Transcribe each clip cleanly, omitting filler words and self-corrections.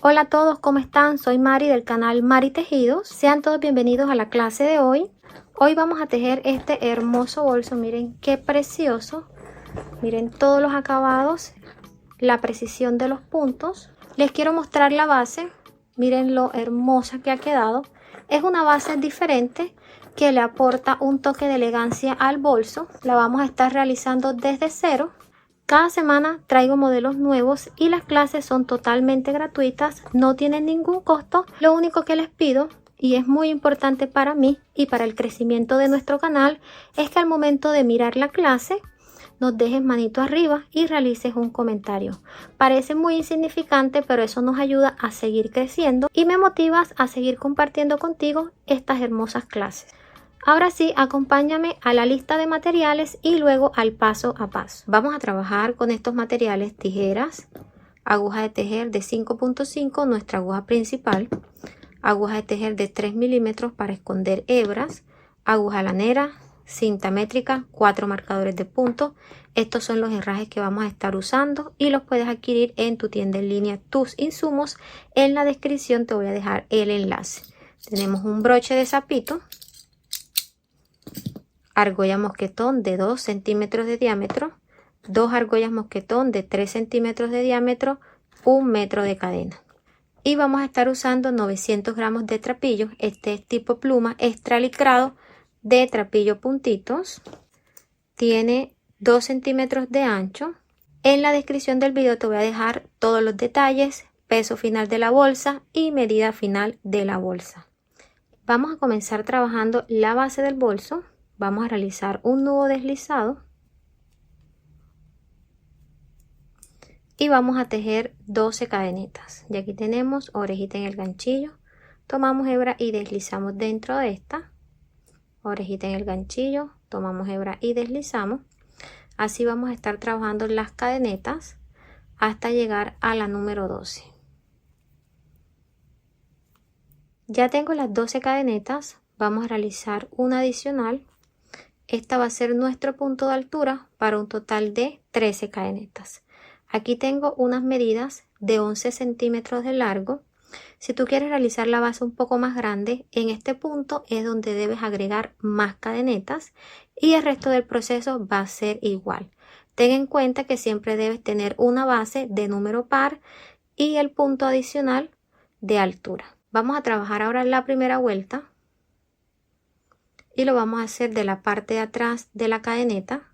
Hola a todos, ¿cómo están? Soy Mari del canal Mari Tejidos. Sean todos bienvenidos a la clase de hoy. Hoy vamos a tejer este hermoso bolso. Miren qué precioso. Miren todos los acabados, la precisión de los puntos. Les quiero mostrar la base. Miren lo hermosa que ha quedado. Es una base diferente que le aporta un toque de elegancia al bolso. La vamos a estar realizando desde cero. Cada semana traigo modelos nuevos y las clases son totalmente gratuitas, no tienen ningún costo. Lo único que les pido, y es muy importante para mí y para el crecimiento de nuestro canal, es que al momento de mirar la clase nos dejes manito arriba y realices un comentario. Parece muy insignificante, pero eso nos ayuda a seguir creciendo y me motivas a seguir compartiendo contigo estas hermosas clases. Ahora sí, acompáñame a la lista de materiales y luego al paso a paso. Vamos a trabajar con estos materiales: tijeras, aguja de tejer de 5.5, nuestra aguja principal, aguja de tejer de 3 milímetros para esconder hebras, aguja lanera, cinta métrica, 4 marcadores de punto. Estos son los herrajes que vamos a estar usando y los puedes adquirir en tu tienda en línea Tus Insumos. En la descripción te voy a dejar el enlace. Tenemos un broche de sapito, argolla mosquetón de 2 centímetros de diámetro, 2 argollas mosquetón de 3 centímetros de diámetro, 1 metro de cadena. Y vamos a estar usando 900 gramos de trapillo. Este es tipo pluma extra licrado de trapillo puntitos. Tiene 2 centímetros de ancho. En la descripción del video te voy a dejar todos los detalles, peso final de la bolsa y medida final de la bolsa. Vamos a comenzar trabajando la base del bolso. Vamos a realizar un nudo deslizado y vamos a tejer 12 cadenitas. Y aquí tenemos orejita en el ganchillo. Tomamos hebra y deslizamos dentro de esta. Orejita en el ganchillo, tomamos hebra y deslizamos. Así vamos a estar trabajando las cadenetas hasta llegar a la número 12. Ya tengo las 12 cadenetas. Vamos a realizar una adicional. Esta va a ser nuestro punto de altura para un total de 13 cadenetas. Aquí tengo unas medidas de 11 centímetros de largo. Si tú quieres realizar la base un poco más grande, en este punto es donde debes agregar más cadenetas y el resto del proceso va a ser igual. Ten en cuenta que siempre debes tener una base de número par y el punto adicional de altura. Vamos a trabajar ahora la primera vuelta. Y lo vamos a hacer de la parte de atrás de la cadeneta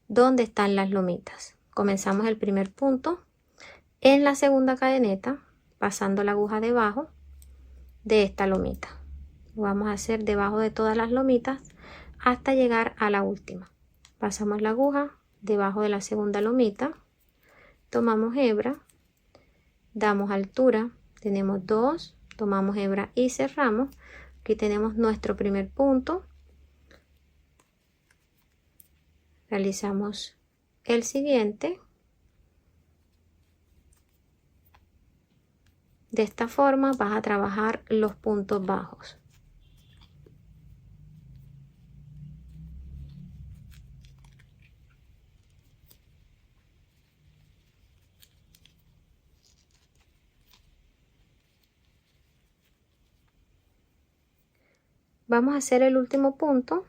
donde están las lomitas. Comenzamos el primer punto en la segunda cadeneta pasando la aguja debajo de esta lomita. Lo vamos a hacer debajo de todas las lomitas hasta llegar a la última. Pasamos la aguja debajo de la segunda lomita, tomamos hebra, damos altura, tenemos 2, tomamos hebra y cerramos. Aquí tenemos nuestro primer punto. Realizamos el siguiente. De esta forma vas a trabajar los puntos bajos. Vamos a hacer el último punto.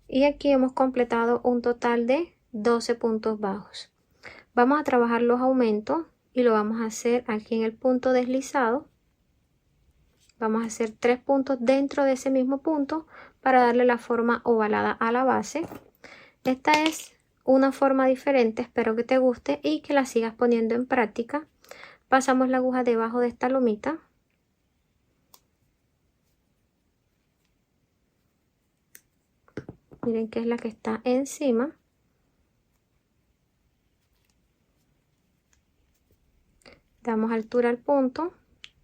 Y aquí hemos completado un total de 12 puntos bajos. Vamos a trabajar los aumentos y lo vamos a hacer aquí en el punto deslizado. Vamos a hacer 3 puntos dentro de ese mismo punto para darle la forma ovalada a la base. Esta es una forma diferente, espero que te guste y que la sigas poniendo en práctica. Pasamos la aguja debajo de esta lomita. Miren que es la que está encima. Damos altura al punto,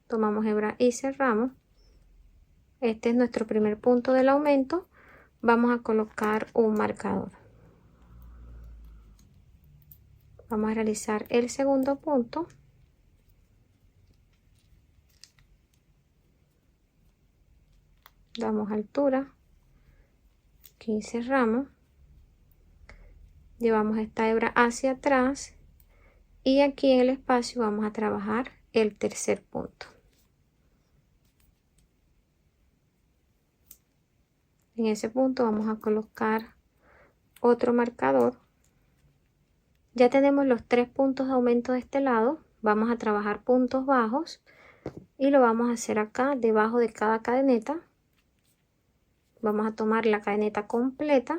tomamos hebra y cerramos. Este es nuestro primer punto del aumento. Vamos a colocar un marcador. Vamos a realizar el segundo punto. Damos altura. Aquí cerramos. llevamos esta hebra hacia atrás y aquí en el espacio vamos a trabajar el tercer punto. En ese punto vamos a colocar otro marcador. Ya tenemos los 3 puntos de aumento de este lado. Vamos a trabajar puntos bajos y lo vamos a hacer acá debajo de cada cadeneta. Vamos a tomar la cadeneta completa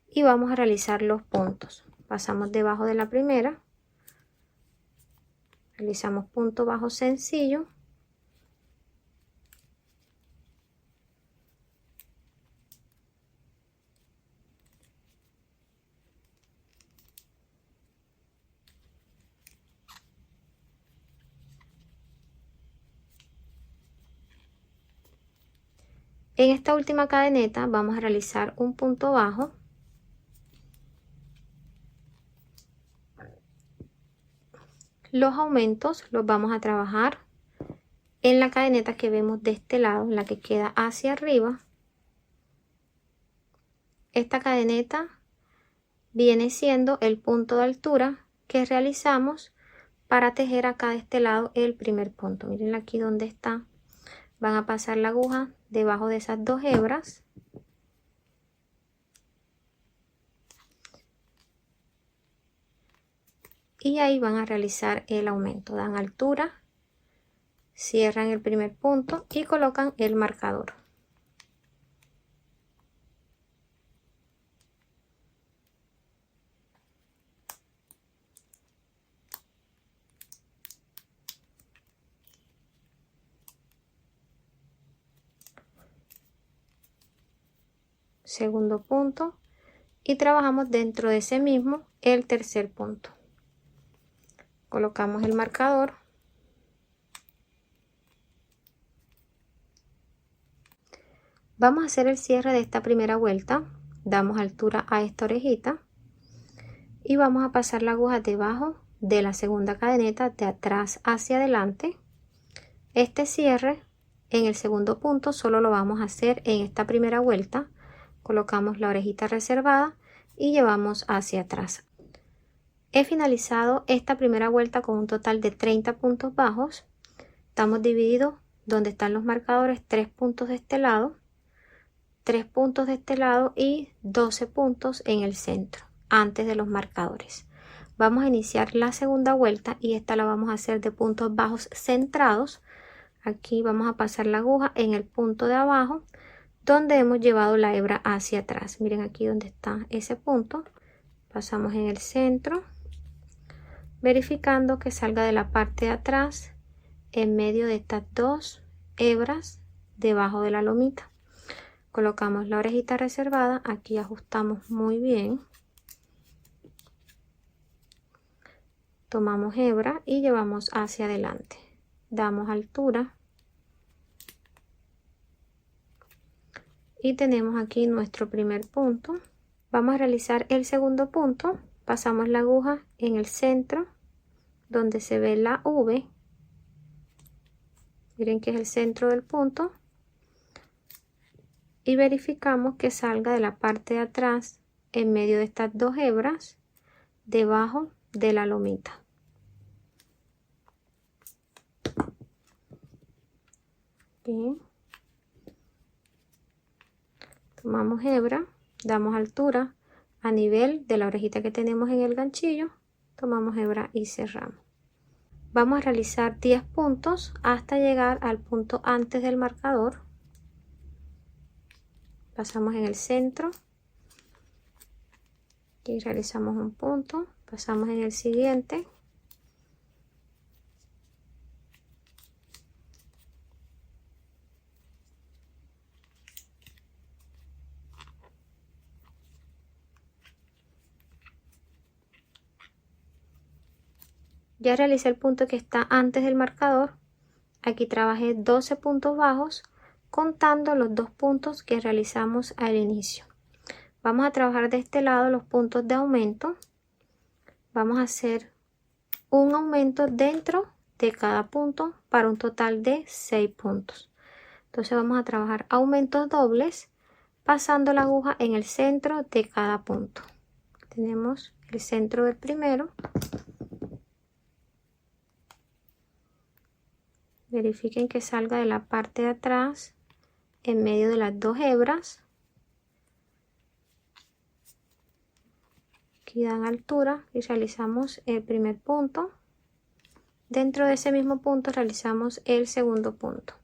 y vamos a realizar los puntos. Pasamos debajo de la primera, realizamos punto bajo sencillo, en esta última cadeneta vamos a realizar un punto bajo. Los aumentos los vamos a trabajar en la cadeneta que vemos de este lado, la que queda hacia arriba. Esta cadeneta viene siendo el punto de altura que realizamos para tejer acá de este lado el primer punto. Miren aquí donde está. Van a pasar la aguja debajo de esas 2 hebras. Y ahí van a realizar el aumento. Dan altura, cierran el primer punto y colocan el marcador. Segundo punto y trabajamos dentro de ese mismo el tercer punto. Colocamos el marcador. Vamos a hacer el cierre de esta primera vuelta. Damos altura a esta orejita y vamos a pasar la aguja debajo de la segunda cadeneta de atrás hacia adelante. Este cierre en el segundo punto solo lo vamos a hacer en esta primera vuelta. Colocamos la orejita reservada y llevamos hacia atrás. He finalizado esta primera vuelta con un total de 30 puntos bajos. Estamos divididos donde están los marcadores, 3 puntos de este lado, 3 puntos de este lado y 12 puntos en el centro antes de los marcadores. Vamos a iniciar la segunda vuelta y esta la vamos a hacer de puntos bajos centrados. Aquí vamos a pasar la aguja en el punto de abajo donde hemos llevado la hebra hacia atrás. Miren aquí donde está ese punto. Pasamos en el centro, verificando que salga de la parte de atrás en medio de estas 2 hebras debajo de la lomita. Colocamos la orejita reservada, aquí ajustamos muy bien. Tomamos hebra y llevamos hacia adelante. Damos altura. Y tenemos aquí nuestro primer punto. Vamos a realizar el segundo punto. Pasamos la aguja en el centro donde se ve la V. Miren que es el centro del punto. Y verificamos que salga de la parte de atrás en medio de estas 2 hebras debajo de la lomita. Bien. Tomamos hebra, damos altura a nivel de la orejita que tenemos en el ganchillo, tomamos hebra y cerramos. Vamos a realizar 10 puntos hasta llegar al punto antes del marcador. Pasamos en el centro y realizamos un punto, pasamos en el siguiente. Ya realicé el punto que está antes del marcador. Aquí trabajé 12 puntos bajos contando los 2 puntos que realizamos al inicio. Vamos a trabajar de este lado los puntos de aumento. Vamos a hacer un aumento dentro de cada punto para un total de 6 puntos. Entonces vamos a trabajar aumentos dobles pasando la aguja en el centro de cada punto. tenemos el centro del primero. Verifiquen que salga de la parte de atrás en medio de las dos hebras. Aquí dan altura y realizamos el primer punto. Dentro de ese mismo punto realizamos el segundo punto.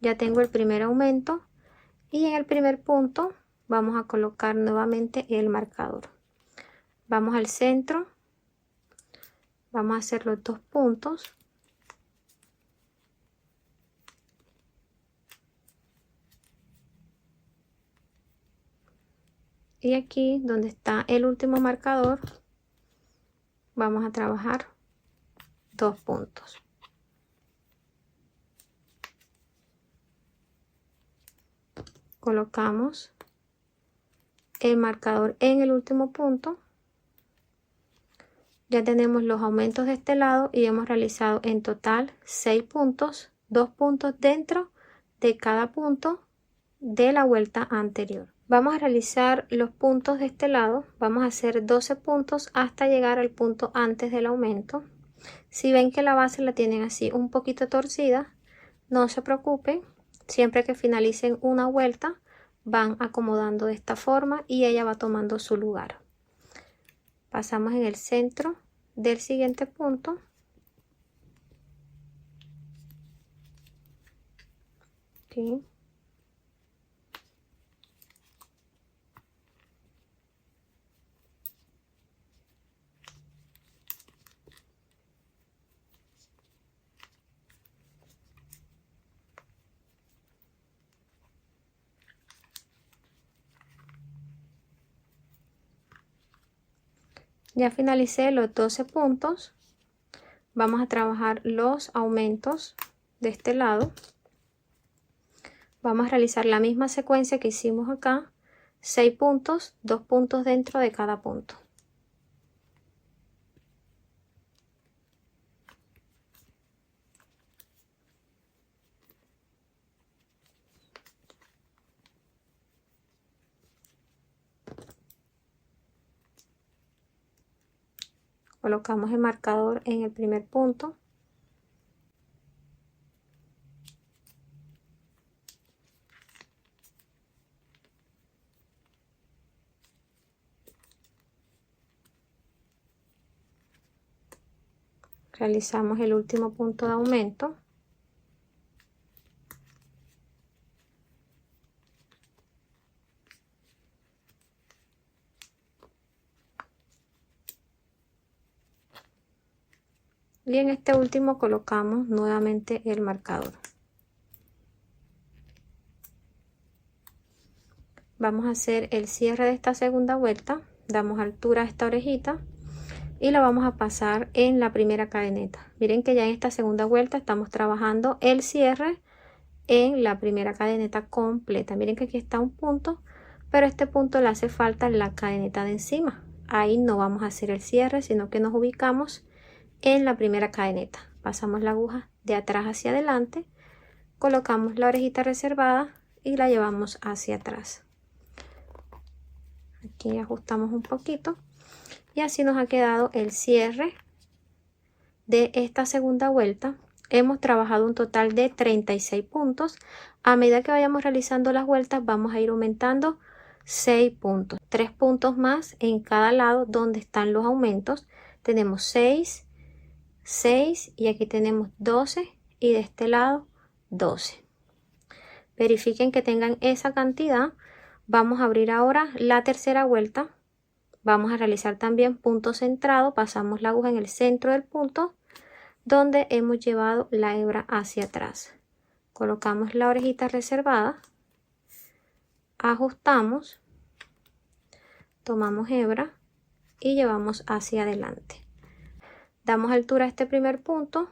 Ya tengo el primer aumento y en el primer punto vamos a colocar nuevamente el marcador. Vamos al centro, vamos a hacer los dos puntos. Y aquí donde está el último marcador vamos a trabajar dos puntos. Colocamos el marcador en el último punto. Ya tenemos los aumentos de este lado y hemos realizado en total 6 puntos, 2 puntos dentro de cada punto de la vuelta anterior. Vamos a realizar los puntos de este lado. Vamos a hacer 12 puntos hasta llegar al punto antes del aumento. Si ven que la base la tienen así un poquito torcida, no se preocupen. Siempre que finalicen una vuelta van acomodando de esta forma y ella va tomando su lugar. Pasamos en el centro del siguiente punto. Aquí. Ya finalicé los 12 puntos. Vamos a trabajar los aumentos de este lado. Vamos a realizar la misma secuencia que hicimos acá. 6 puntos, 2 puntos dentro de cada punto. Colocamos el marcador en el primer punto. Realizamos el último punto de aumento. Y en este último colocamos nuevamente el marcador. Vamos a hacer el cierre de esta segunda vuelta. Damos altura a esta orejita y la vamos a pasar en la primera cadeneta. Miren que ya en esta segunda vuelta estamos trabajando el cierre en la primera cadeneta completa. Miren que aquí está un punto, pero este punto le hace falta la cadeneta de encima. Ahí no vamos a hacer el cierre, sino que nos ubicamos en la primera cadeneta. Pasamos la aguja de atrás hacia adelante, colocamos la orejita reservada y la llevamos hacia atrás. Aquí ajustamos un poquito y así nos ha quedado el cierre de esta segunda vuelta. Hemos trabajado un total de 36 puntos. A medida que vayamos realizando las vueltas vamos a ir aumentando 6 puntos, 3 puntos más en cada lado donde están los aumentos. Tenemos 6 y aquí tenemos 12 y de este lado 12. Verifiquen que tengan esa cantidad. Vamos a abrir ahora la tercera vuelta. Vamos a realizar también punto centrado. Pasamos la aguja en el centro del punto donde hemos llevado la hebra hacia atrás. Colocamos la orejita reservada, ajustamos, tomamos hebra y llevamos hacia adelante. Damos altura a este primer punto,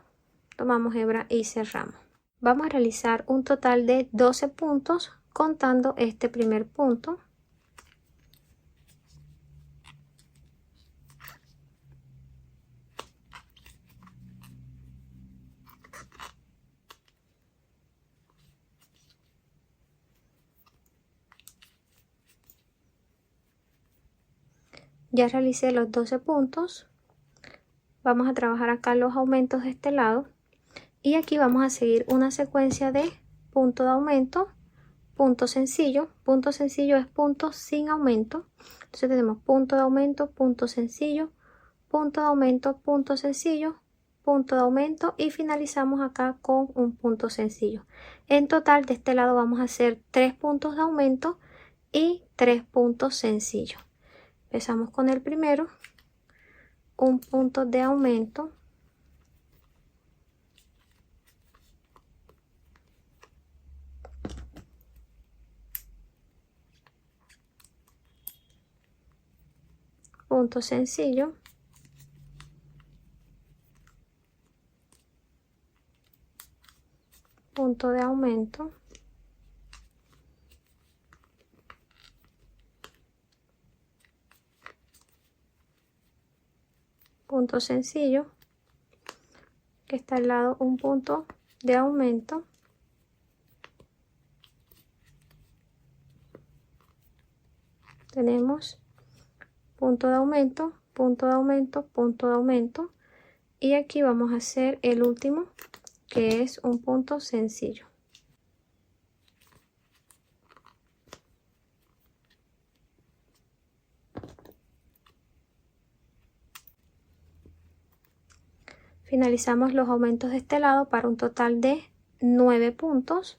tomamos hebra y cerramos. Vamos a realizar un total de 12 puntos contando este primer punto. Ya realicé los 12 puntos. Vamos a trabajar acá los aumentos de este lado. Y aquí vamos a seguir una secuencia de punto de aumento, punto sencillo. Punto sencillo es punto sin aumento. Entonces tenemos punto de aumento, punto sencillo, punto de aumento, punto sencillo, punto de aumento y finalizamos acá con un punto sencillo. En total de este lado vamos a hacer 3 puntos de aumento y 3 puntos sencillos. Empezamos con el primero, un punto de aumento, punto sencillo, punto de aumento, punto sencillo, que está al lado un punto de aumento, tenemos punto de aumento, punto de aumento, punto de aumento y aquí vamos a hacer el último que es un punto sencillo. Finalizamos los aumentos de este lado para un total de 9 puntos.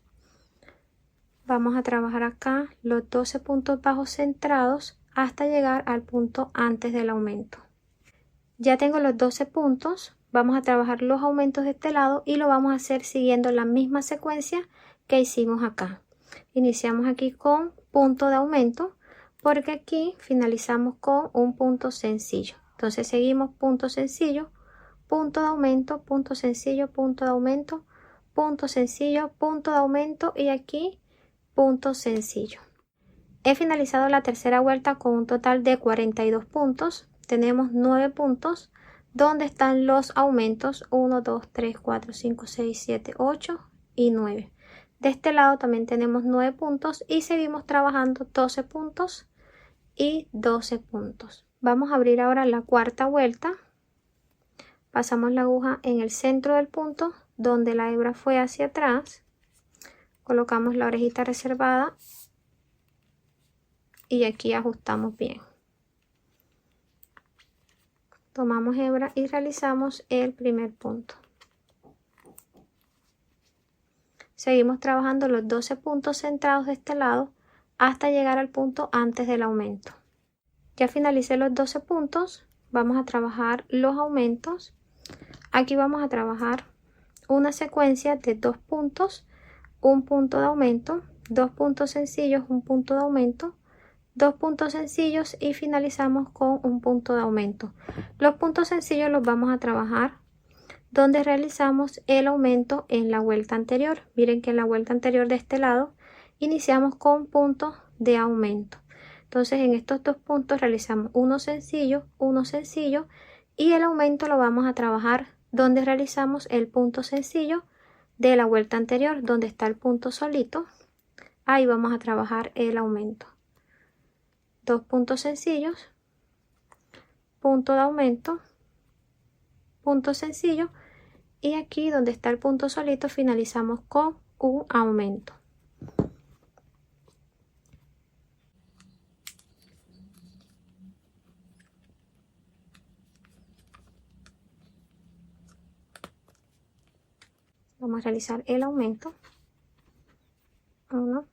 Vamos a trabajar acá los 12 puntos bajos centrados hasta llegar al punto antes del aumento. Ya tengo los 12 puntos. Vamos a trabajar los aumentos de este lado y lo vamos a hacer siguiendo la misma secuencia que hicimos acá. Iniciamos aquí con punto de aumento porque aquí finalizamos con un punto sencillo. Entonces seguimos punto sencillo, punto de aumento, punto sencillo, punto de aumento, punto sencillo, punto de aumento y aquí punto sencillo. He finalizado la tercera vuelta con un total de 42 puntos. Tenemos 9 puntos donde están los aumentos 1, 2, 3, 4, 5, 6, 7, 8 y 9. De este lado también tenemos 9 puntos y seguimos trabajando 12 puntos y 12 puntos. Vamos a abrir ahora la cuarta vuelta. Pasamos la aguja en el centro del punto donde la hebra fue hacia atrás. Colocamos la orejita reservada y aquí ajustamos bien. Tomamos hebra y realizamos el primer punto. Seguimos trabajando los 12 puntos centrados de este lado hasta llegar al punto antes del aumento. Ya finalicé los 12 puntos. Vamos a trabajar los aumentos. Aquí vamos a trabajar una secuencia de 2 puntos, un punto de aumento, 2 puntos sencillos, un punto de aumento, 2 puntos sencillos y finalizamos con un punto de aumento. Los puntos sencillos los vamos a trabajar donde realizamos el aumento en la vuelta anterior. Miren que en la vuelta anterior de este lado iniciamos con puntos de aumento. Entonces en estos 2 puntos realizamos uno sencillo y el aumento lo vamos a trabajar donde realizamos el punto sencillo de la vuelta anterior, donde está el punto solito. Ahí vamos a trabajar el aumento. 2 puntos sencillos, punto de aumento, punto sencillo y aquí donde está el punto solito finalizamos con un aumento. Vamos a realizar el aumento. 1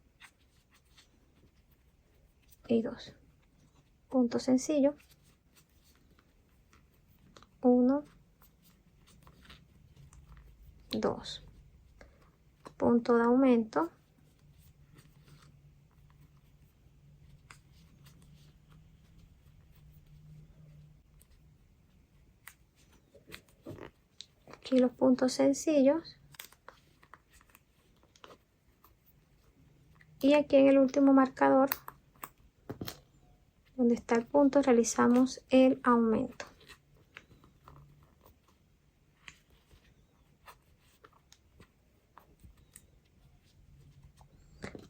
y 2. Punto sencillo. 1, 2. Punto de aumento. Aquí los puntos sencillos. Y aquí en el último marcador, donde está el punto, realizamos el aumento.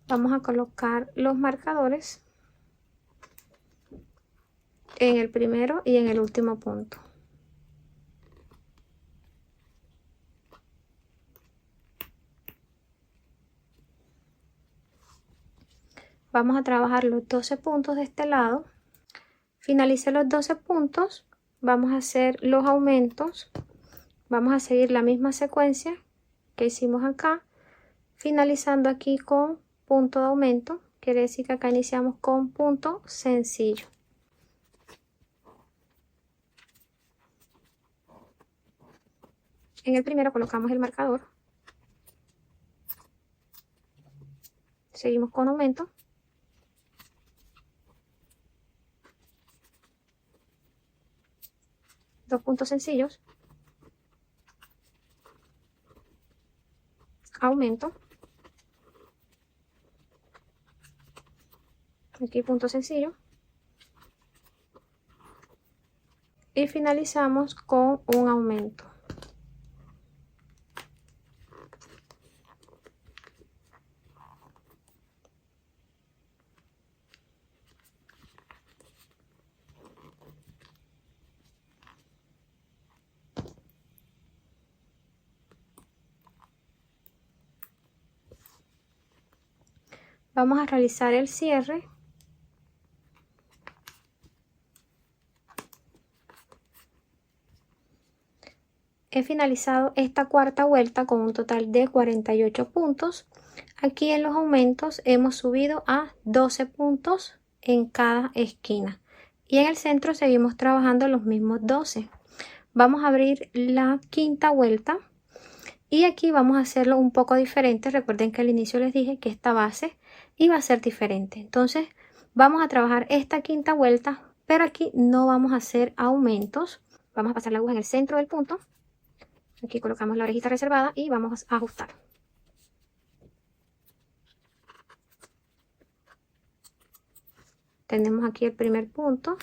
Vamos a colocar los marcadores en el primero y en el último punto. Vamos a trabajar los 12 puntos de este lado. Finalicé los 12 puntos, vamos a hacer los aumentos. Vamos a seguir la misma secuencia que hicimos acá, finalizando aquí con punto de aumento. Quiere decir que acá iniciamos con punto sencillo. En el primero colocamos el marcador. Seguimos con aumento. Dos puntos sencillos. Aumento. Aquí punto sencillo. Y finalizamos con un aumento. Vamos a realizar el cierre. He finalizado esta cuarta vuelta con un total de 48 puntos. Aquí en los aumentos hemos subido a 12 puntos en cada esquina. Y en el centro seguimos trabajando los mismos 12. Vamos a abrir la quinta vuelta. Y aquí vamos a hacerlo un poco diferente. Recuerden que al inicio les dije que esta base iba a ser diferente. Entonces vamos a trabajar esta quinta vuelta, pero aquí no vamos a hacer aumentos. Vamos a pasar la aguja en el centro del punto. Aquí colocamos la orejita reservada y vamos a ajustar. Tenemos aquí el primer punto.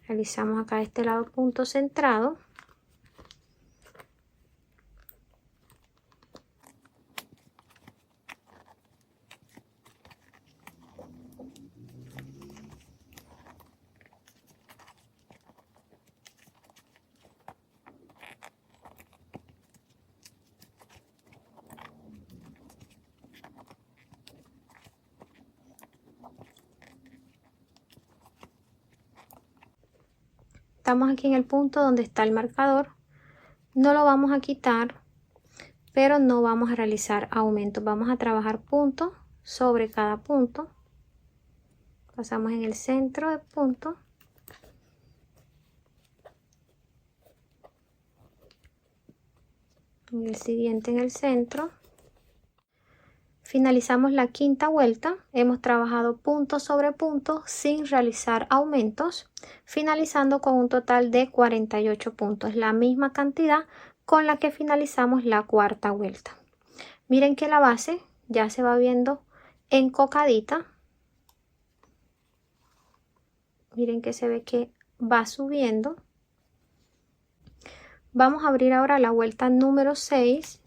Realizamos acá de este lado punto centrado. Estamos aquí en el punto donde está el marcador. No lo vamos a quitar, pero no vamos a realizar aumentos. Vamos a trabajar punto sobre cada punto. Pasamos en el centro del punto. En el siguiente en el centro. Finalizamos la quinta vuelta. Hemos trabajado punto sobre punto sin realizar aumentos, finalizando con un total de 48 puntos, la misma cantidad con la que finalizamos la cuarta vuelta. Miren que la base ya se va viendo encocadita. Miren que se ve que va subiendo. Vamos a abrir ahora la vuelta número 6.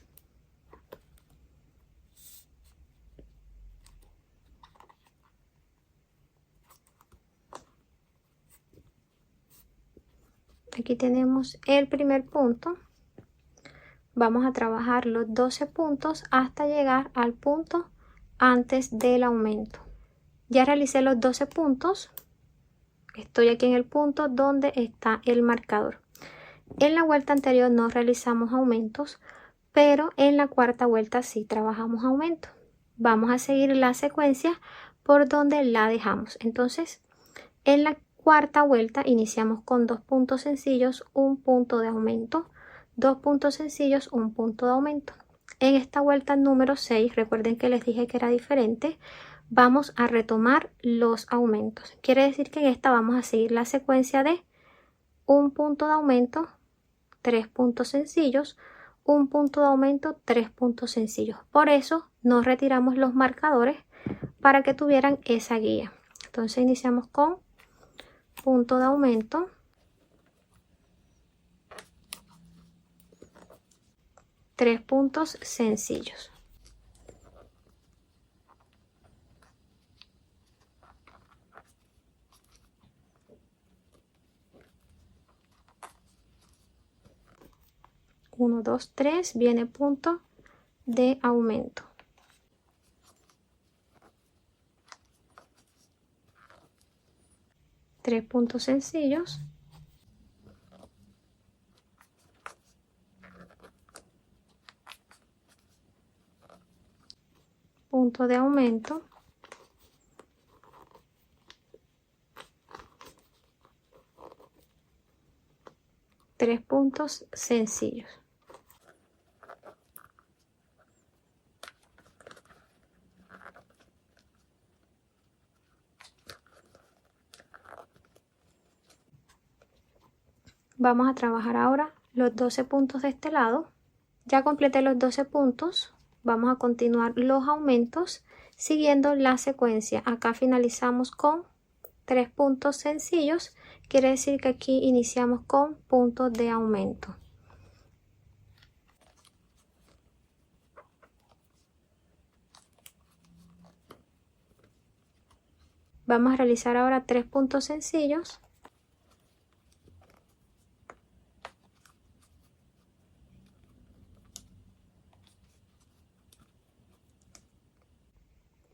Aquí tenemos el primer punto. Vamos a trabajar los 12 puntos hasta llegar al punto antes del aumento. Ya realicé los 12 puntos. Estoy aquí en el punto donde está el marcador. En la vuelta anterior no realizamos aumentos, pero en la cuarta vuelta sí trabajamos aumentos. Vamos a seguir la secuencia por donde la dejamos. Entonces, en la cuarta vuelta iniciamos con 2 puntos sencillos, un punto de aumento, 2 puntos sencillos, un punto de aumento. En esta vuelta número 6, recuerden que les dije que era diferente, vamos a retomar los aumentos. Quiere decir que en esta vamos a seguir la secuencia de un punto de aumento, 3 puntos sencillos, un punto de aumento, 3 puntos sencillos. Por eso nos retiramos los marcadores para que tuvieran esa guía. Entonces iniciamos con punto de aumento, tres puntos sencillos. 1, 2, 3, viene punto de aumento. Tres puntos sencillos. Punto de aumento. Tres puntos sencillos. Vamos a trabajar ahora los 12 puntos de este lado. Ya completé los 12 puntos. Vamos a continuar los aumentos siguiendo la secuencia. Acá finalizamos con 3 puntos sencillos. Quiere decir que aquí iniciamos con puntos de aumento. Vamos a realizar ahora 3 puntos sencillos.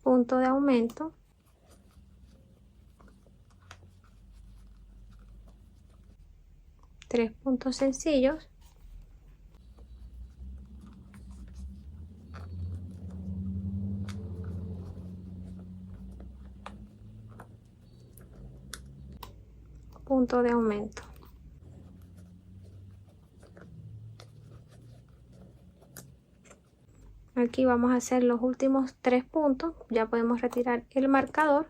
Punto de aumento. Tres puntos sencillos. Punto de aumento. Aquí vamos a hacer los últimos 3 puntos. Ya podemos retirar el marcador.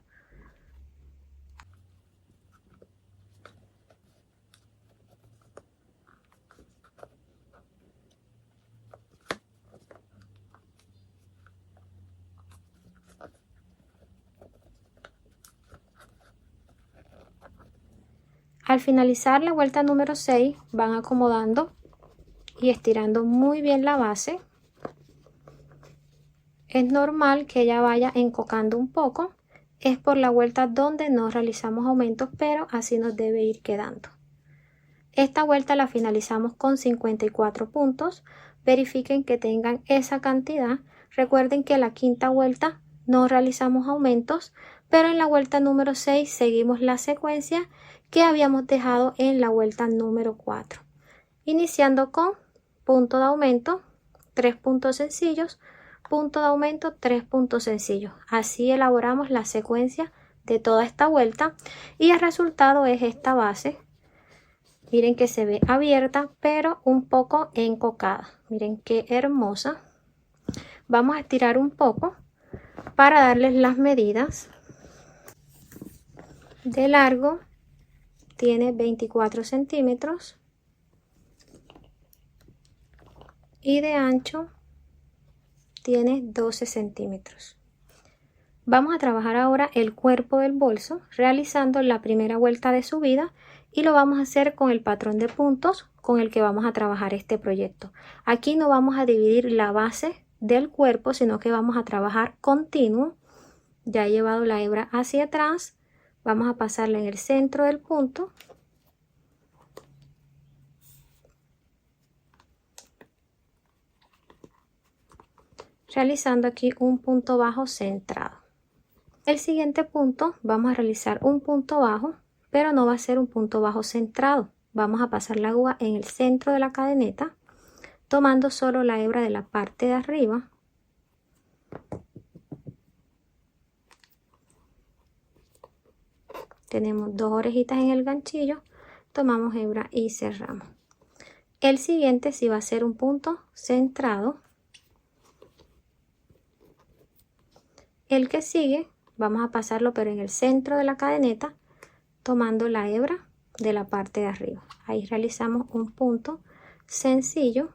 Al finalizar la vuelta número 6, van acomodando y estirando muy bien la base. Es normal que ella vaya encocando un poco. Es por la vuelta donde no realizamos aumentos, pero así nos debe ir quedando. Esta vuelta la finalizamos con 54 puntos. Verifiquen que tengan esa cantidad. Recuerden que la quinta vuelta no realizamos aumentos, pero en la vuelta número 6 seguimos la secuencia que habíamos dejado en la vuelta número 4. Iniciando con punto de aumento, 3 puntos sencillos, punto de aumento, 3 puntos sencillos. Así elaboramos la secuencia de toda esta vuelta y el resultado es esta base. Miren que se ve abierta, pero un poco encocada. Miren qué hermosa. Vamos a estirar un poco para darles las medidas. De largo tiene 24 centímetros y de ancho tiene 12 centímetros. Vamos a trabajar ahora el cuerpo del bolso realizando la primera vuelta de subida y lo vamos a hacer con el patrón de puntos con el que vamos a trabajar este proyecto. Aquí no vamos a dividir la base del cuerpo, sino que vamos a trabajar continuo. Ya he llevado la hebra hacia atrás, vamos a pasarla en el centro del punto. Realizando aquí un punto bajo centrado. El siguiente punto vamos a realizar un punto bajo, pero no va a ser un punto bajo centrado. Vamos a pasar la aguja en el centro de la cadeneta, tomando solo la hebra de la parte de arriba. Tenemos 2 orejitas en el ganchillo, tomamos hebra y cerramos. El siguiente sí va a ser un punto centrado. El que sigue vamos a pasarlo pero en el centro de la cadeneta, tomando la hebra de la parte de arriba. Ahí realizamos un punto sencillo.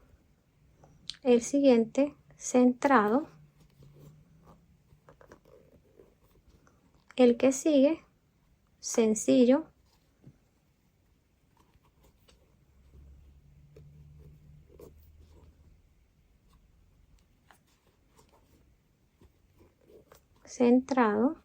El siguiente centrado. El que sigue sencillo. Centrado.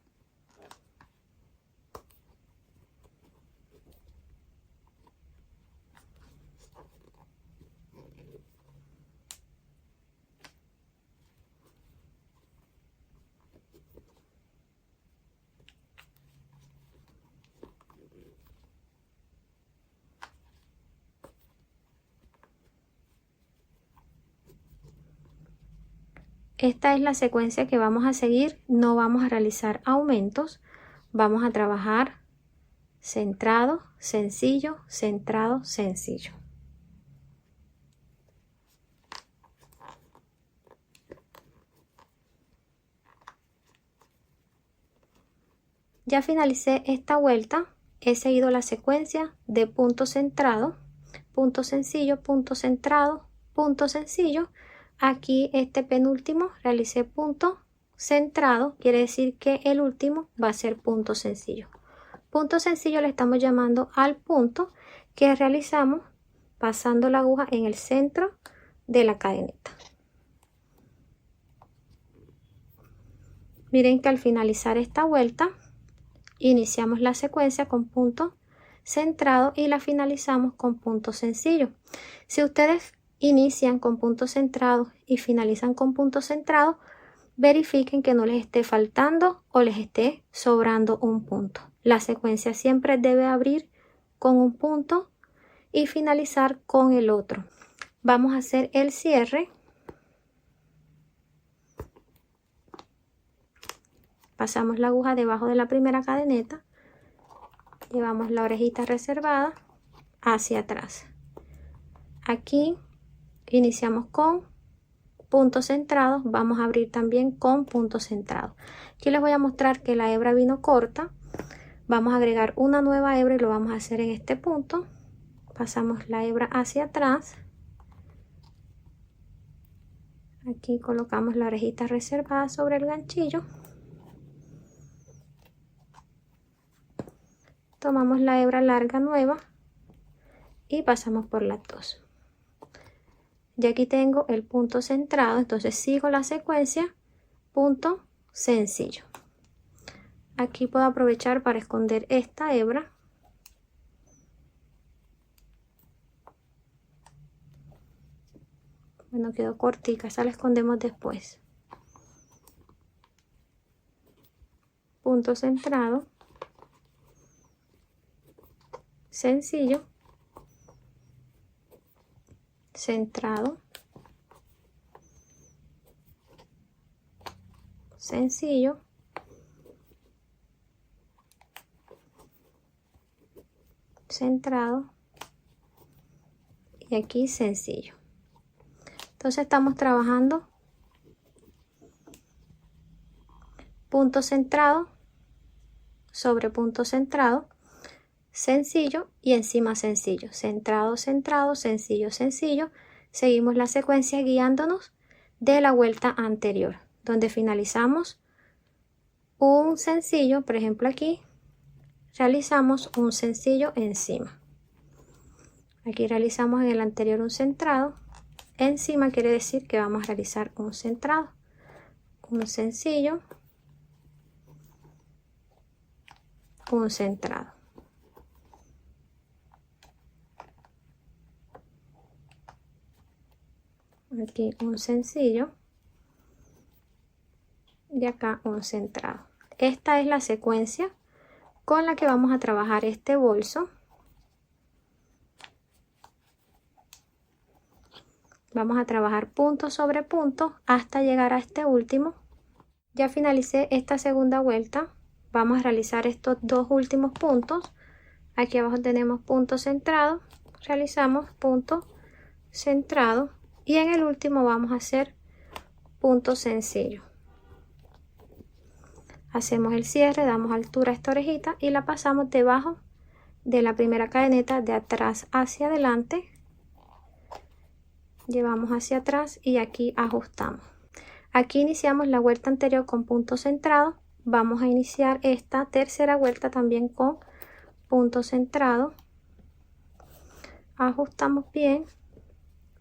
Esta es la secuencia que vamos a seguir, no vamos a realizar aumentos, vamos a trabajar centrado, sencillo, centrado, sencillo. Ya finalicé esta vuelta, he seguido la secuencia de punto centrado, punto sencillo, punto centrado, punto sencillo. Aquí este penúltimo realicé punto centrado, quiere decir que el último va a ser punto sencillo. Punto sencillo le estamos llamando al punto que realizamos pasando la aguja en el centro de la cadeneta. Miren que al finalizar esta vuelta iniciamos la secuencia con punto centrado y la finalizamos con punto sencillo. Si ustedes inician con punto centrado y finalizan con punto centrado, verifiquen que no les esté faltando o les esté sobrando un punto. La secuencia siempre debe abrir con un punto y finalizar con el otro. Vamos a hacer el cierre. Pasamos la aguja debajo de la primera cadeneta, llevamos la orejita reservada hacia atrás. Aquí iniciamos con puntos centrados, vamos a abrir también con puntos centrados. Aquí les voy a mostrar que la hebra vino corta, vamos a agregar una nueva hebra y lo vamos a hacer en este punto. Pasamos la hebra hacia atrás, aquí colocamos la orejita reservada sobre el ganchillo. Tomamos la hebra larga nueva y pasamos por las dos. Ya aquí tengo el punto centrado, entonces sigo la secuencia punto sencillo. Aquí puedo aprovechar para esconder esta hebra. Bueno, quedó cortica, esa la escondemos después. Punto centrado. Sencillo, centrado, sencillo, centrado y aquí sencillo. Entonces estamos trabajando punto centrado sobre punto centrado, sencillo y encima sencillo, centrado, centrado, sencillo, sencillo. Seguimos la secuencia guiándonos de la vuelta anterior, donde finalizamos un sencillo. Por ejemplo, aquí realizamos un sencillo encima. Aquí realizamos en el anterior un centrado, encima quiere decir que vamos a realizar un centrado, un sencillo, un centrado. Aquí un sencillo y acá un centrado. Esta es la secuencia con la que vamos a trabajar este bolso. Vamos a trabajar punto sobre punto hasta llegar a este último. Ya finalicé esta segunda vuelta. Vamos a realizar estos dos últimos puntos. Aquí abajo tenemos punto centrado, realizamos punto centrado y en el último vamos a hacer punto sencillo. Hacemos el cierre, damos altura a esta orejita y la pasamos debajo de la primera cadeneta de atrás hacia adelante. Llevamos hacia atrás y aquí ajustamos. Aquí iniciamos la vuelta anterior con punto centrado. Vamos a iniciar esta tercera vuelta también con punto centrado. Ajustamos bien,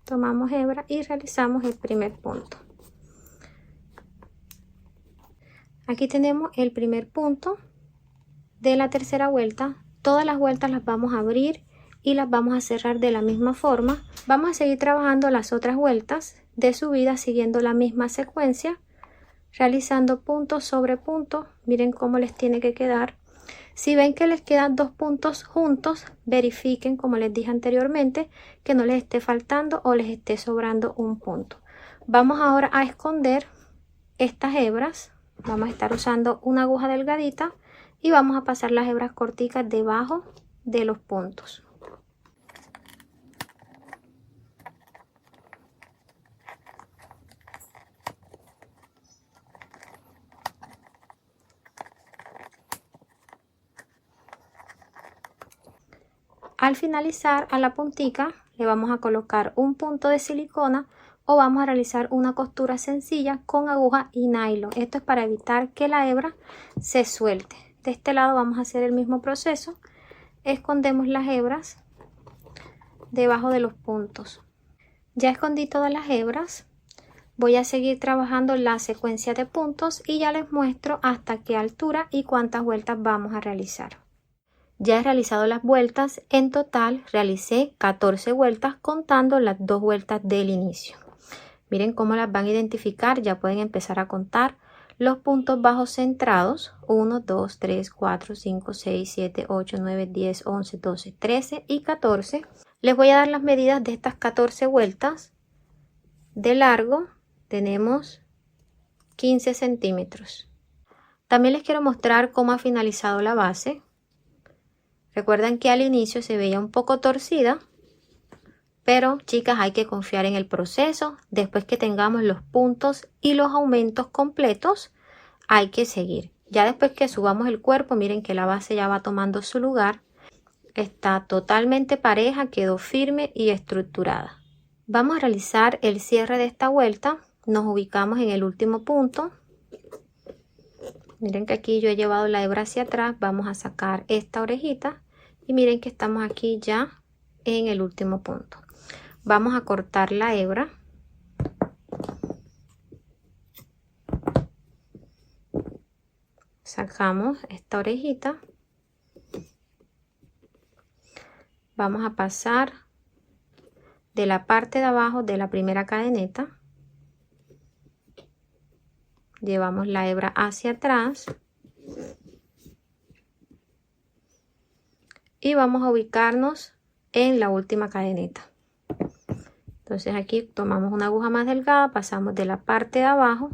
tomamos hebra y realizamos el primer punto. Aquí tenemos el primer punto de la tercera vuelta. Todas las vueltas las vamos a abrir y las vamos a cerrar de la misma forma. Vamos a seguir trabajando las otras vueltas de subida siguiendo la misma secuencia, realizando punto sobre punto. Miren cómo les tiene que quedar. Si ven que les quedan dos puntos juntos, verifiquen, como les dije anteriormente, que no les esté faltando o les esté sobrando un punto. Vamos ahora a esconder estas hebras. Vamos a estar usando una aguja delgadita y vamos a pasar las hebras corticas debajo de los puntos. Al finalizar a la puntica le vamos a colocar un punto de silicona o vamos a realizar una costura sencilla con aguja y nylon. Esto es para evitar que la hebra se suelte. De este lado vamos a hacer el mismo proceso. Escondemos las hebras debajo de los puntos. Ya escondí todas las hebras. Voy a seguir trabajando la secuencia de puntos y ya les muestro hasta qué altura y cuántas vueltas vamos a realizar. Ya he realizado las vueltas. En total realicé 14 vueltas contando las 2 vueltas del inicio. Miren cómo las van a identificar. Ya pueden empezar a contar los puntos bajos centrados. 1, 2, 3, 4, 5, 6, 7, 8, 9, 10, 11, 12, 13 y 14. Les voy a dar las medidas de estas 14 vueltas. De largo tenemos 15 centímetros. También les quiero mostrar cómo ha finalizado la base. Recuerden que al inicio se veía un poco torcida, pero chicas, hay que confiar en el proceso. Después que tengamos los puntos y los aumentos completos, hay que seguir. Ya después que subamos el cuerpo, miren que la base ya va tomando su lugar. Está totalmente pareja, quedó firme y estructurada. Vamos a realizar el cierre de esta vuelta. Nos ubicamos en el último punto. Miren que aquí yo he llevado la hebra hacia atrás. Vamos a sacar esta orejita. Y miren que estamos aquí ya en el último punto. Vamos a cortar la hebra. Sacamos esta orejita. Vamos a pasar de la parte de abajo de la primera cadeneta. Llevamos la hebra hacia atrás. Y vamos a ubicarnos en la última cadeneta. Entonces aquí tomamos una aguja más delgada, pasamos de la parte de abajo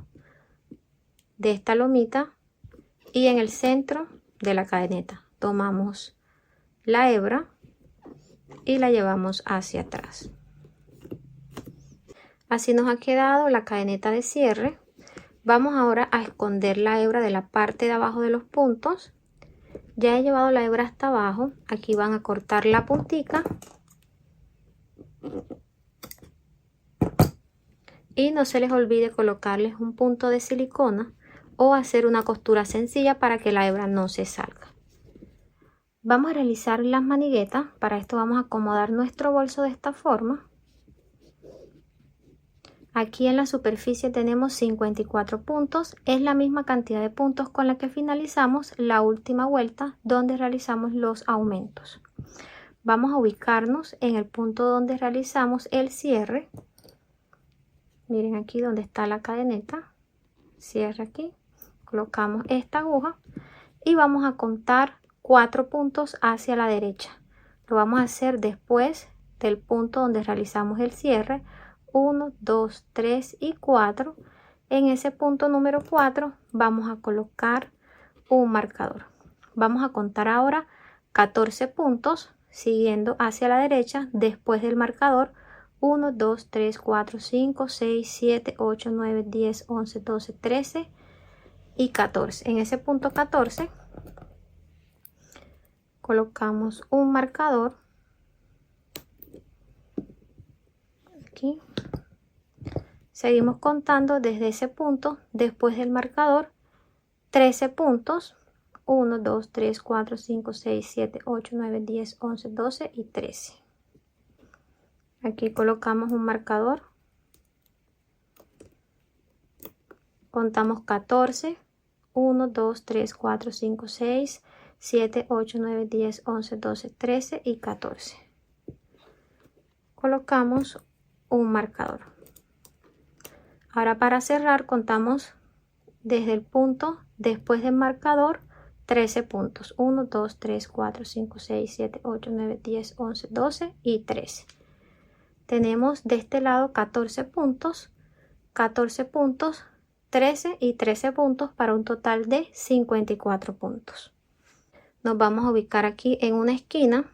de esta lomita y en el centro de la cadeneta tomamos la hebra y la llevamos hacia atrás. Así nos ha quedado la cadeneta de cierre. Vamos ahora a esconder la hebra de la parte de abajo de los puntos. Ya he llevado la hebra hasta abajo. Aquí van a cortar la puntica. Y no se les olvide colocarles un punto de silicona o hacer una costura sencilla para que la hebra no se salga. Vamos a realizar las maniguetas. Para esto vamos a acomodar nuestro bolso de esta forma. Aquí en la superficie tenemos 54 puntos. Es la misma cantidad de puntos con la que finalizamos la última vuelta donde realizamos los aumentos. Vamos a ubicarnos en el punto donde realizamos el cierre. Miren aquí donde está la cadeneta. Cierre aquí. Colocamos esta aguja y vamos a contar 4 puntos hacia la derecha. Lo vamos a hacer después del punto donde realizamos el cierre. 1, 2, 3 y 4. En ese punto número 4 vamos a colocar un marcador. Vamos a contar ahora 14 puntos siguiendo hacia la derecha después del marcador. 1, 2, 3, 4, 5, 6, 7, 8, 9, 10, 11, 12, 13 y 14. En ese punto 14 colocamos un marcador. Aquí. Seguimos contando desde ese punto, después del marcador, 13 puntos. 1, 2, 3, 4, 5, 6, 7, 8, 9, 10, 11, 12 y 13. Aquí colocamos un marcador. Contamos 14. 1, 2, 3, 4, 5, 6, 7, 8, 9, 10, 11, 12, 13 y 14. Colocamos un marcador. Ahora para cerrar contamos desde el punto después del marcador 13 puntos. 1, 2, 3, 4, 5, 6, 7, 8, 9, 10, 11, 12 y 13. Tenemos de este lado 14 puntos, 13 y 13 puntos para un total de 54 puntos. Nos vamos a ubicar aquí en una esquina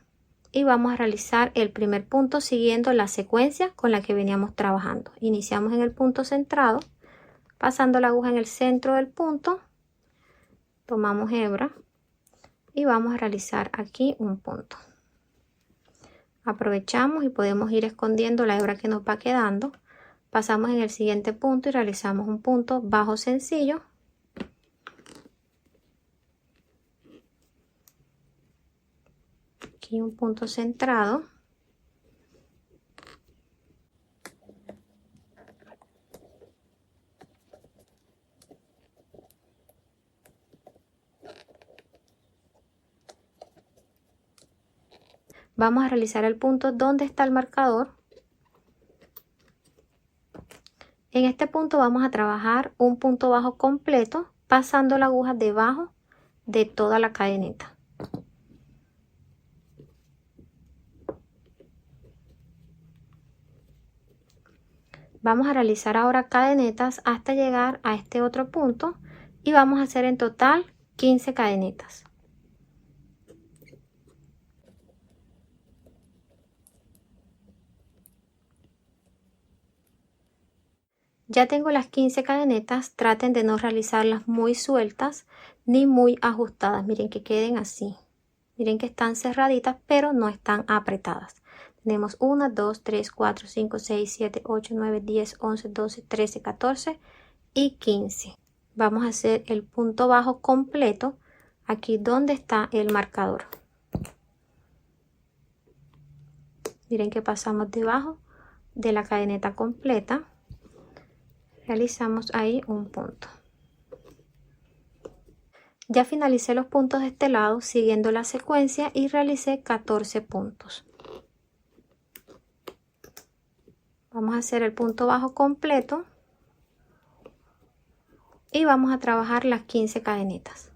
y vamos a realizar el primer punto siguiendo la secuencia con la que veníamos trabajando. Iniciamos en el punto centrado, pasando la aguja en el centro del punto, tomamos hebra y vamos a realizar aquí un punto. Aprovechamos y podemos ir escondiendo la hebra que nos va quedando. Pasamos en el siguiente punto y realizamos un punto bajo sencillo. Aquí un punto centrado. Vamos a realizar el punto donde está el marcador. En este punto vamos a trabajar un punto bajo completo, pasando la aguja debajo de toda la cadeneta. Vamos a realizar ahora cadenetas hasta llegar a este otro punto y vamos a hacer en total 15 cadenetas. Ya tengo las 15 cadenetas, traten de no realizarlas muy sueltas ni muy ajustadas. Miren que queden así. Miren que están cerraditas pero no están apretadas. Tenemos 1, 2, 3, 4, 5, 6, 7, 8, 9, 10, 11, 12, 13, 14 y 15. Vamos a hacer el punto bajo completo aquí donde está el marcador. Miren que pasamos debajo de la cadeneta completa. Realizamos ahí un punto. Ya finalicé los puntos de este lado siguiendo la secuencia y realicé 14 puntos. Vamos a hacer el punto bajo completo y vamos a trabajar las 15 cadenetas.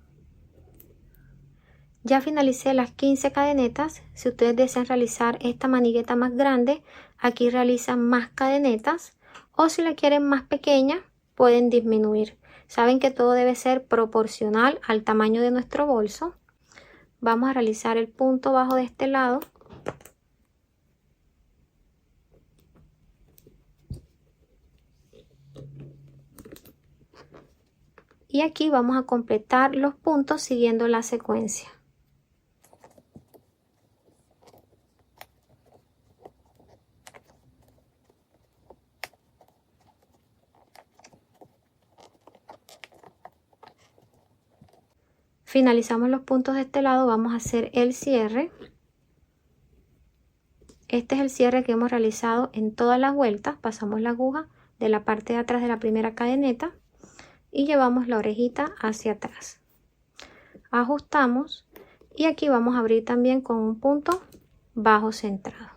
Ya finalicé las 15 cadenetas. Si ustedes desean realizar esta manigueta más grande, aquí realizan más cadenetas, o si la quieren más pequeña pueden disminuir. Saben que todo debe ser proporcional al tamaño de nuestro bolso. Vamos a realizar el punto bajo de este lado. Y aquí vamos a completar los puntos siguiendo la secuencia. Finalizamos los puntos de este lado, vamos a hacer el cierre. Este es el cierre que hemos realizado en todas las vueltas. Pasamos la aguja de la parte de atrás de la primera cadeneta y llevamos la orejita hacia atrás. Ajustamos y aquí vamos a abrir también con un punto bajo centrado.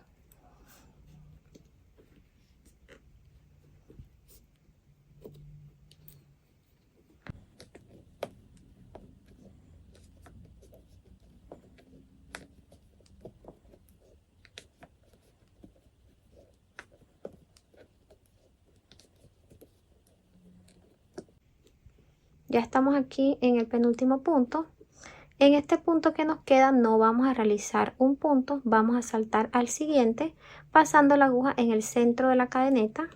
Ya estamos aquí en el penúltimo punto. En este punto que nos queda no vamos a realizar un punto, vamos a saltar al siguiente pasando la aguja en el centro de la cadeneta,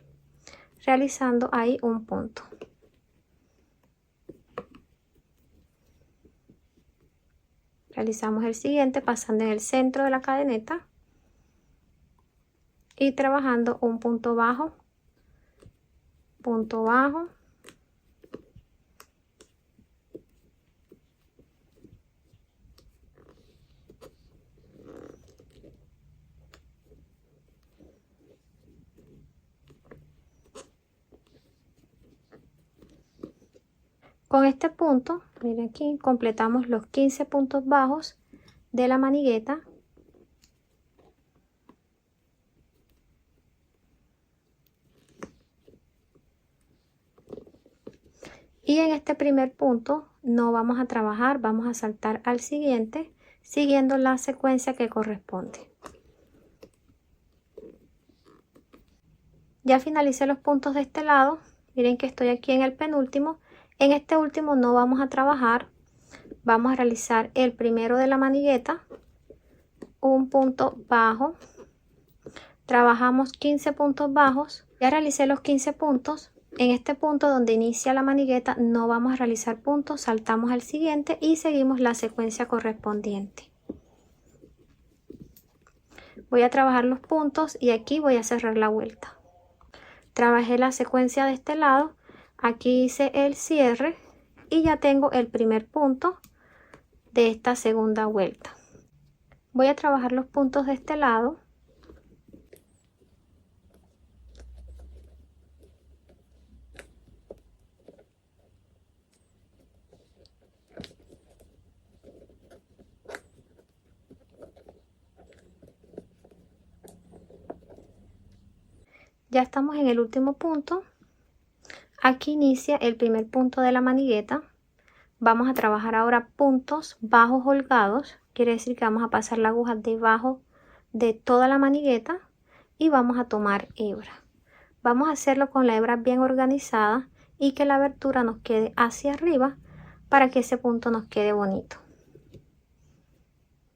realizando ahí un punto. Realizamos el siguiente pasando en el centro de la cadeneta y trabajando un punto bajo, punto bajo, con este punto, miren aquí, completamos los 15 puntos bajos de la manigueta. Y en este primer punto no vamos a trabajar, vamos a saltar al siguiente, siguiendo la secuencia que corresponde. Ya finalicé los puntos de este lado, Miren que estoy aquí en el penúltimo. En este último no vamos a trabajar. Vamos a realizar el primero de la manigueta, un punto bajo. Trabajamos 15 puntos bajos. Ya realicé los 15 puntos. En este punto donde inicia la manigueta no vamos a realizar puntos, saltamos al siguiente y seguimos la secuencia correspondiente. Voy a trabajar los puntos y aquí voy a cerrar la vuelta. Trabajé la secuencia de este lado, aquí hice el cierre y ya tengo el primer punto de esta segunda vuelta. Voy a trabajar los puntos de este lado. Ya estamos en el último punto. Aquí inicia el primer punto de la manigueta. Vamos a trabajar ahora puntos bajos holgados. Quiere decir que vamos a pasar la aguja debajo de toda la manigueta y vamos a tomar hebra. Vamos a hacerlo con la hebra bien organizada y que la abertura nos quede hacia arriba para que ese punto nos quede bonito.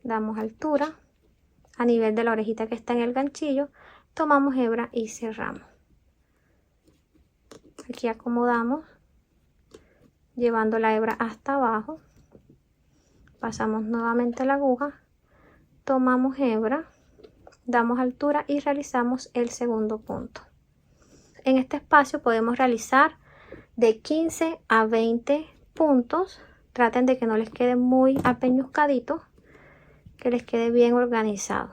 Damos altura a nivel de la orejita que está en el ganchillo. Tomamos hebra y cerramos. Aquí acomodamos llevando la hebra hasta abajo. Pasamos nuevamente la aguja, tomamos hebra, damos altura y realizamos el segundo punto. En este espacio podemos realizar de 15 a 20 puntos. Traten de que no les quede muy apeñuscadito, que les quede bien organizado.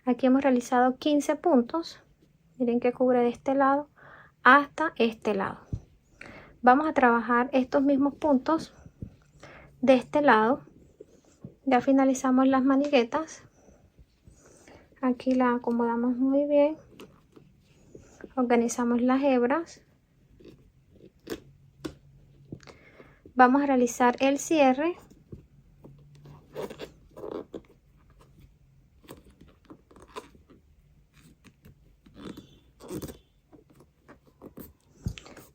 Aquí hemos realizado 15 puntos. Miren que cubre de este lado hasta este lado. Vamos a trabajar estos mismos puntos de este lado. Ya finalizamos las maniguetas. Aquí la acomodamos muy bien. Organizamos las hebras. Vamos a realizar el cierre.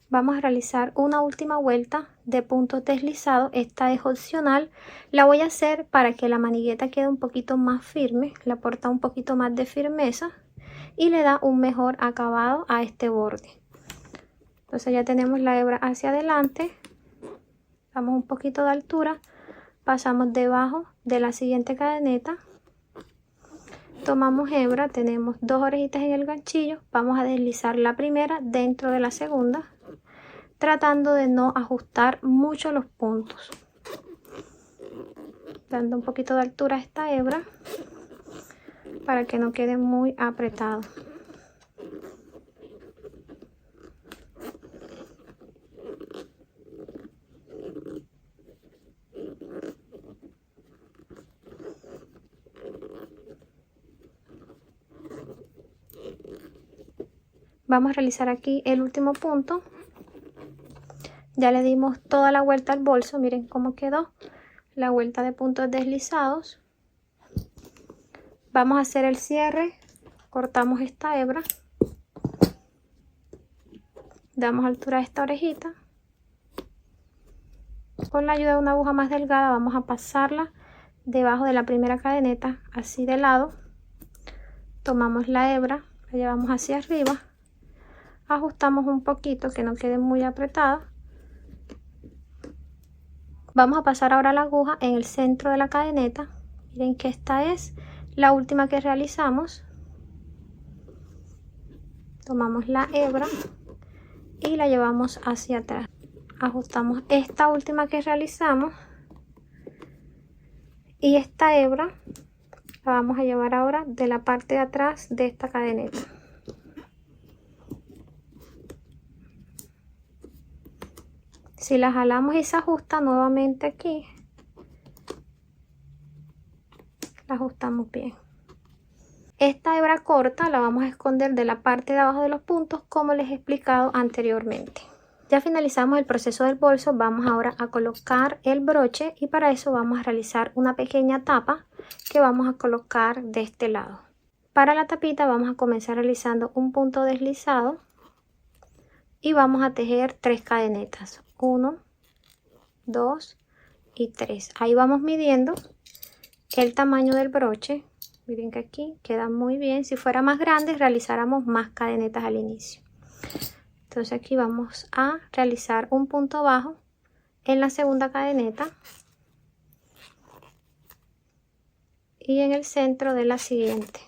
Vamos a realizar una última vuelta de puntos deslizados. Esta es opcional. La voy a hacer para que la manigueta quede un poquito más firme. Le aporta un poquito más de firmeza y le da un mejor acabado a este borde. Entonces ya tenemos la hebra hacia adelante. Damos un poquito de altura. Pasamos debajo de la siguiente cadeneta. Tomamos hebra. Tenemos dos orejitas en el ganchillo. Vamos a deslizar la primera dentro de la segunda, tratando de no ajustar mucho los puntos, dando un poquito de altura a esta hebra para que no quede muy apretado. Vamos a realizar aquí el último punto. Ya le dimos toda la vuelta al bolso. Miren cómo quedó la vuelta de puntos deslizados. Vamos a hacer el cierre. Cortamos esta hebra. Damos altura a esta orejita. Con la ayuda de una aguja más delgada vamos a pasarla debajo de la primera cadeneta, así de lado. Tomamos la hebra, la llevamos hacia arriba. Ajustamos un poquito que no quede muy apretada. Vamos a pasar ahora la aguja en el centro de la cadeneta. Miren que esta es la última que realizamos. Tomamos la hebra y la llevamos hacia atrás. Ajustamos esta última que realizamos y esta hebra la vamos a llevar ahora de la parte de atrás de esta cadeneta. Si la jalamos y se ajusta nuevamente aquí, la ajustamos bien. Esta hebra corta la vamos a esconder de la parte de abajo de los puntos, como les he explicado anteriormente. Ya finalizamos el proceso del bolso. Vamos ahora a colocar el broche y para eso vamos a realizar una pequeña tapa que vamos a colocar de este lado. Para la tapita vamos a comenzar realizando un punto deslizado y vamos a tejer 3 cadenetas, 1, 2 y 3. Ahí vamos midiendo el tamaño del broche. Miren que aquí queda muy bien. Si fuera más grande realizáramos más cadenetas al inicio. Entonces aquí vamos a realizar un punto bajo en la segunda cadeneta y en el centro de la siguiente.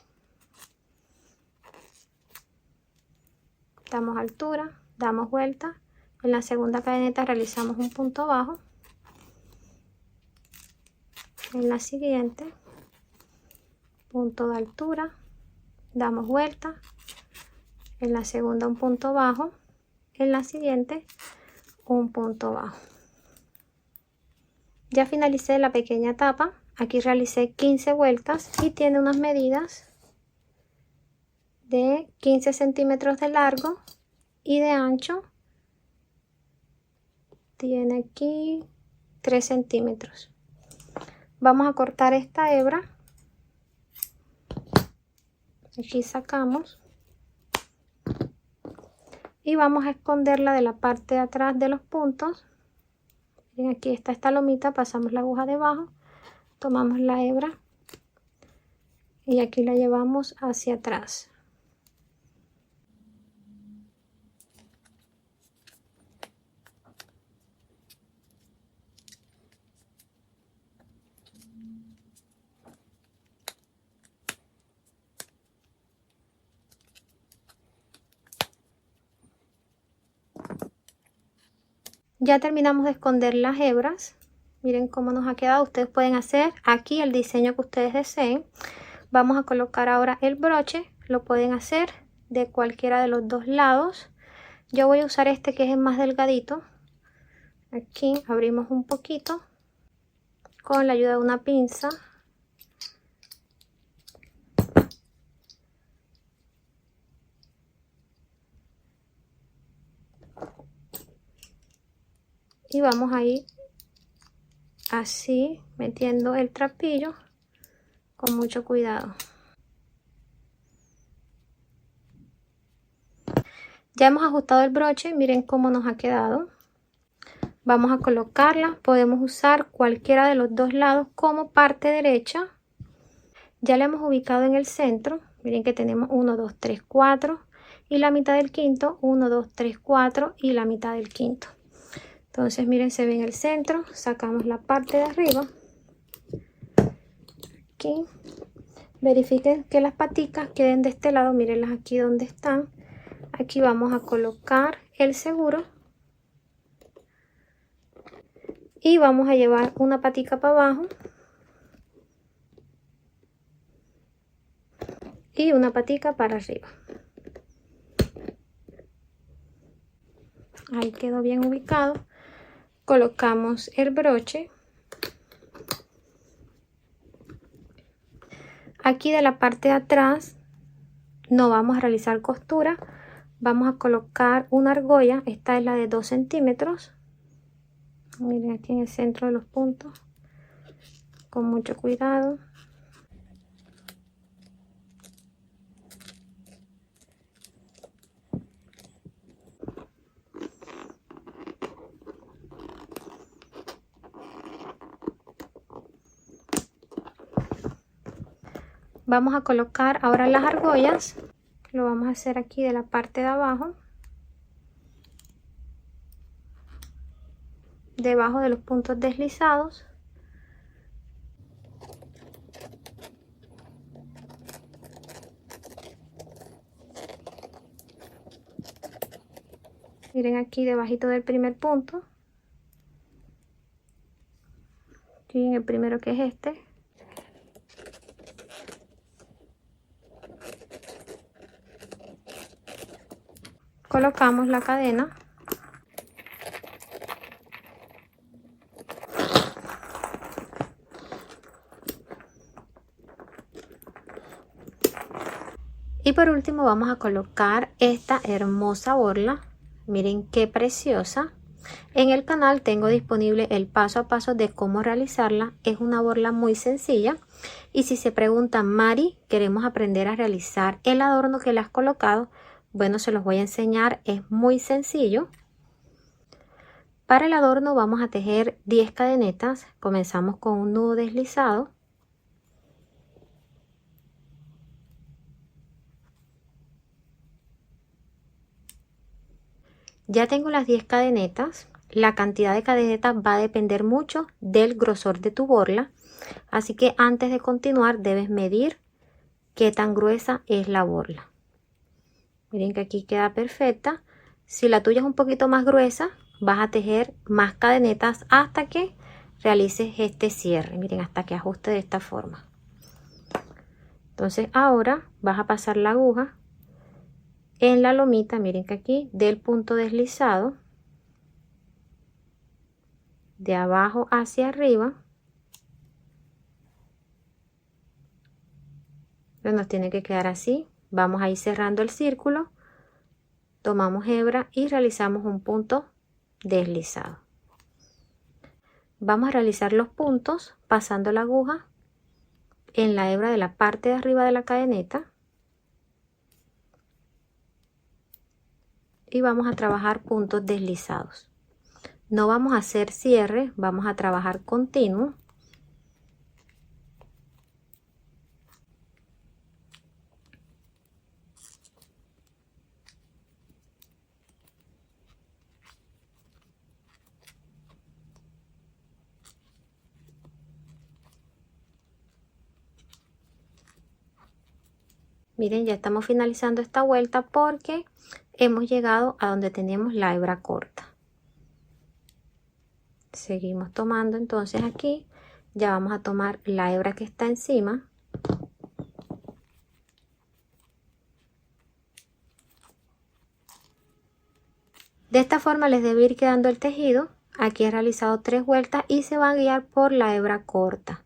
Damos altura, damos vuelta. En la segunda cadeneta realizamos un punto bajo. En la siguiente, punto de altura, damos vuelta. En la segunda un punto bajo. En la siguiente un punto bajo. Ya finalicé la pequeña tapa. Aquí realicé 15 vueltas y tiene unas medidas de 15 centímetros de largo y de ancho. Tiene aquí 3 centímetros. Vamos a cortar esta hebra. Aquí sacamos y vamos a esconderla de la parte de atrás de los puntos. Miren, aquí está esta lomita, pasamos la aguja debajo, tomamos la hebra y aquí la llevamos hacia atrás. Ya terminamos de esconder las hebras. Miren cómo nos ha quedado. Ustedes pueden hacer aquí el diseño que ustedes deseen. Vamos a colocar ahora el broche. Lo pueden hacer de cualquiera de los dos lados. Yo voy a usar este que es el más delgadito. Aquí abrimos un poquito con la ayuda de una pinza. Y vamos a ir así metiendo el trapillo con mucho cuidado. Ya hemos ajustado el broche, miren cómo nos ha quedado. Vamos a colocarla, podemos usar cualquiera de los dos lados como parte derecha. Ya la hemos ubicado en el centro, miren que tenemos 1, 2, 3, 4 y la mitad del quinto, 1, 2, 3, 4 y la mitad del quinto. Entonces miren, se ve en el centro, sacamos la parte de arriba. Aquí, verifiquen que las paticas queden de este lado, mírenlas aquí donde están. Aquí vamos a colocar el seguro y vamos a llevar una patica para abajo y una patica para arriba. Ahí quedó bien ubicado. Colocamos el broche. Aquí de la parte de atrás no vamos a realizar costura. Vamos a colocar una argolla. Esta es la de 2 centímetros. Miren aquí en el centro de los puntos. Con mucho cuidado. Vamos a colocar ahora las argollas. Lo vamos a hacer aquí de la parte de abajo. Debajo de los puntos deslizados. Miren aquí debajito del primer punto. Aquí en el primero, que es este. Colocamos la cadena. Y por último vamos a colocar esta hermosa borla. Miren qué preciosa. En el canal tengo disponible el paso a paso de cómo realizarla. Es una borla muy sencilla. Y si se preguntan, Mari, queremos aprender a realizar el adorno que le has colocado, bueno, se los voy a enseñar. Es muy sencillo. Para el adorno vamos a tejer 10 cadenetas. Comenzamos con un nudo deslizado. Ya tengo las 10 cadenetas. La cantidad de cadenetas va a depender mucho del grosor de tu borla. Así que antes de continuar debes medir qué tan gruesa es la borla. Miren que aquí queda perfecta. Si la tuya es un poquito más gruesa, vas a tejer más cadenetas hasta que realices este cierre. Miren, hasta que ajuste de esta forma. Entonces ahora vas a pasar la aguja en la lomita, miren que aquí del punto deslizado, de abajo hacia arriba, nos tiene que quedar así. Vamos a ir cerrando el círculo, tomamos hebra y realizamos un punto deslizado. Vamos a realizar los puntos pasando la aguja en la hebra de la parte de arriba de la cadeneta. Y vamos a trabajar puntos deslizados. No vamos a hacer cierre, vamos a trabajar continuo. Miren, ya estamos finalizando esta vuelta porque hemos llegado a donde tenemos la hebra corta. Seguimos tomando entonces aquí, ya vamos a tomar la hebra que está encima. De esta forma les debe ir quedando el tejido. Aquí he realizado 3 vueltas y se va a guiar por la hebra corta.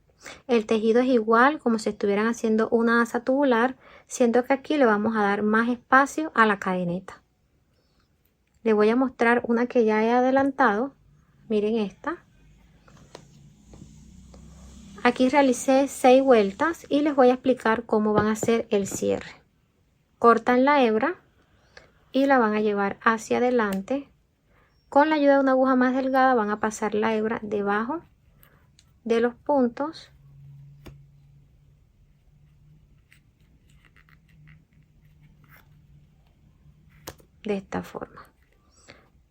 El tejido es igual como si estuvieran haciendo una asa tubular, siendo que aquí le vamos a dar más espacio a la cadeneta. Les voy a mostrar una que ya he adelantado. Miren esta. Aquí realicé 6 vueltas y les voy a explicar cómo van a hacer el cierre. Cortan la hebra y la van a llevar hacia adelante. Con la ayuda de una aguja más delgada van a pasar la hebra debajo de los puntos. De esta forma.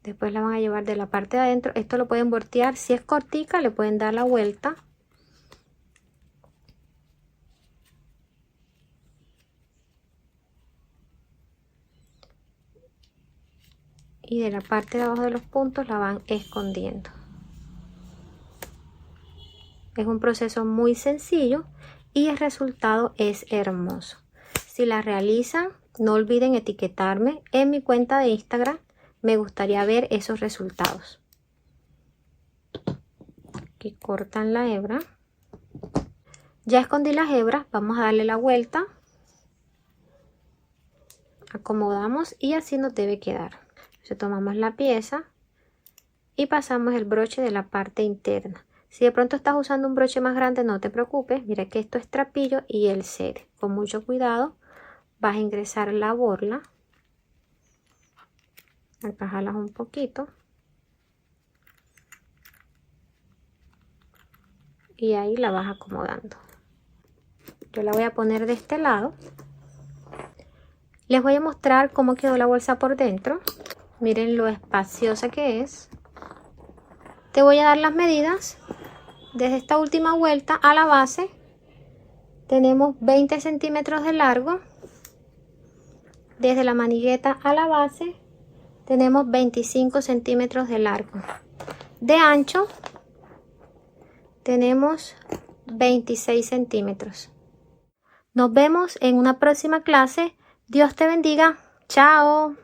Después la van a llevar de la parte de adentro. Esto lo pueden voltear. Si es cortica, le pueden dar la vuelta. Y de la parte de abajo de los puntos la van escondiendo. Es un proceso muy sencillo y el resultado es hermoso. Si la realizan, no olviden etiquetarme en mi cuenta de Instagram. Me gustaría ver esos resultados. Aquí cortan la hebra. Ya escondí las hebras, vamos a darle la vuelta. Acomodamos y así nos debe quedar. Entonces tomamos la pieza y pasamos el broche de la parte interna. Si de pronto estás usando un broche más grande, no te preocupes. Mira que esto es trapillo y el set. Con mucho cuidado vas a ingresar la borla. Acá jalas un poquito. Y ahí la vas acomodando. Yo la voy a poner de este lado. Les voy a mostrar cómo quedó la bolsa por dentro. Miren lo espaciosa que es. Te voy a dar las medidas. Desde esta última vuelta a la base tenemos 20 centímetros de largo. Desde la manigueta a la base tenemos 25 centímetros de largo. De ancho tenemos 26 centímetros. Nos vemos en una próxima clase. Dios te bendiga. Chao.